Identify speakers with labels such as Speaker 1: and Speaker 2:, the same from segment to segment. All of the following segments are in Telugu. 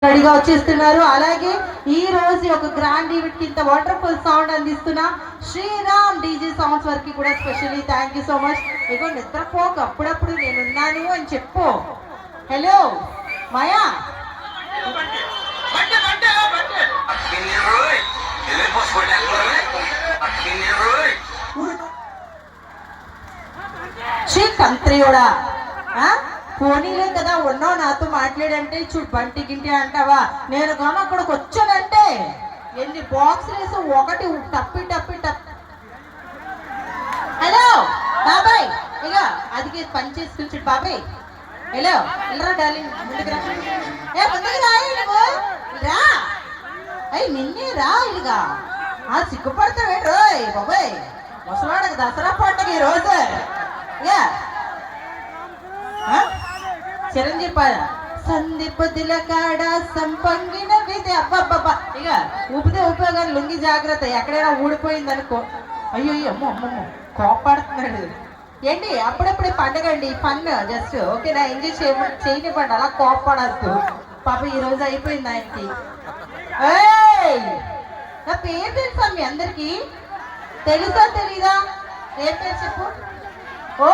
Speaker 1: రెడీగా వచ్చేస్తున్నారు. అలాగే ఈ రోజు ఒక గ్రాండ్ ఈవెంట్ కింద వండర్ఫుల్ సౌండ్ అందిస్తున్న శ్రీరామ్ డీజే సౌండ్స్ వరకు కూడా specially thank you so much. ఇగో నిద్రపోక అప్పుడప్పుడు నేనున్నాను అని చెప్పు. హలో మాయా, కంత్రియోడా పోనీలే కదా ఉన్నావు నాతో మాట్లాడంటే చూడు బంటి గింటి అంటావా. నేను కానీ అక్కడికి వచ్చానంటే ఎన్ని బాక్సులు వేసి ఒకటి టప్పి టప్పి టప్పి. హలో బాబాయ్, ఇక అది పని చేసుకుని బాబాయ్. హలో వెళ్ళరా డార్లింగ్, ముందుకు రా. ముందుకు రాయి నువ్వు రా. అయ్యి నిన్నే రా. ఇదిగా సిగ్గుపడతావే రోయ్ బాబాయ్. ముసలాడకు దసరా పండుగ ఈ రోజు. చిరంజీవి సందీపతుల కాడ సంపంగిన విధి. అబ్బబ్బబ్బా, ఇక ఊపితే ఊపేగాని లుంగి జాగ్రత్త, ఎక్కడైనా ఊడిపోయింది అనుకో. అయ్యో అమ్మో అమ్మమ్మ కోపాడుతున్నాడు ఏంటి. అప్పుడప్పుడే పండగ అండి, ఫన్ జస్ట్ ఓకేనా, ఎంజాయ్ చేయనివ్వండి, అలా కోపడద్దు. పాప ఈ రోజు అయిపోయింది ఆయనకి. నా పేరు తెలుసా మీ అందరికి? తెలుసా తెలీదా? ఏం పేరు చెప్పు. ఓ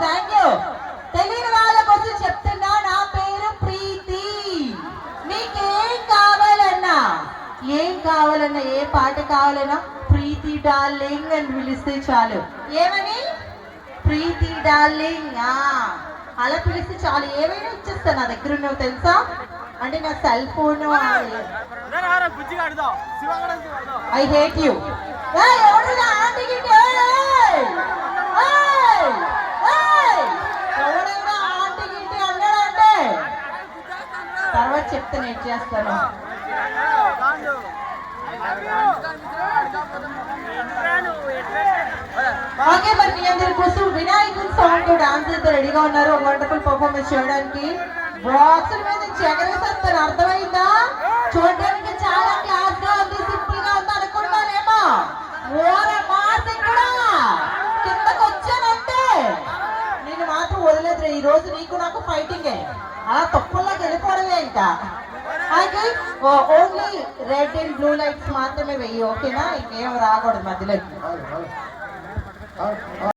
Speaker 1: థ్యాంక్ యూ. తెలియని వాళ్ళ కోసం చెప్తున్నా, నా పేరు ప్రీతి. మీకేం కావాలన్నా ఏ పాట కావాలన్నా ప్రీతి డార్లింగ్ అని పిలిస్తే చాలు. ఏమని? ప్రీతి డార్లింగ్ అలా పిలిస్తే చాలు, ఏమైనా ఇచ్చేస్తాను. నా దగ్గర ఉన్నావు తెలుసా, అంటే నా cell phone. I hate you. తర్వాత చెప్తే నేను చేస్తాను. ఓకే, మరి మీ అందరి కోసం వినాయకుని సాంగ్ తో డాన్స్ అయితే రెడీగా ఉన్నారు వండర్ఫుల్ పర్ఫార్మెన్స్ చేయడానికి. బాక్సుల మీద చెగరేసేస్తాను, అర్థమైందా? చూడడానికి చాలా క్లాస్ గా ఉంది, సింపుల్ గా ఉంది అనుకుంటానేమో. కూడా కిందకు వచ్చానంటే నేను మాత్రం వదిలేదు. ఈ రోజు నీకు నాకు ఫైటింగే, అలా తప్పుల్లోకి వెళ్ళిపోవడమే. ఇంకా అయితే only red and blue lights మాత్రమే వెయ్యి, ఓకేనా? ఇంకేం రాకూడదు మధ్యలోకి.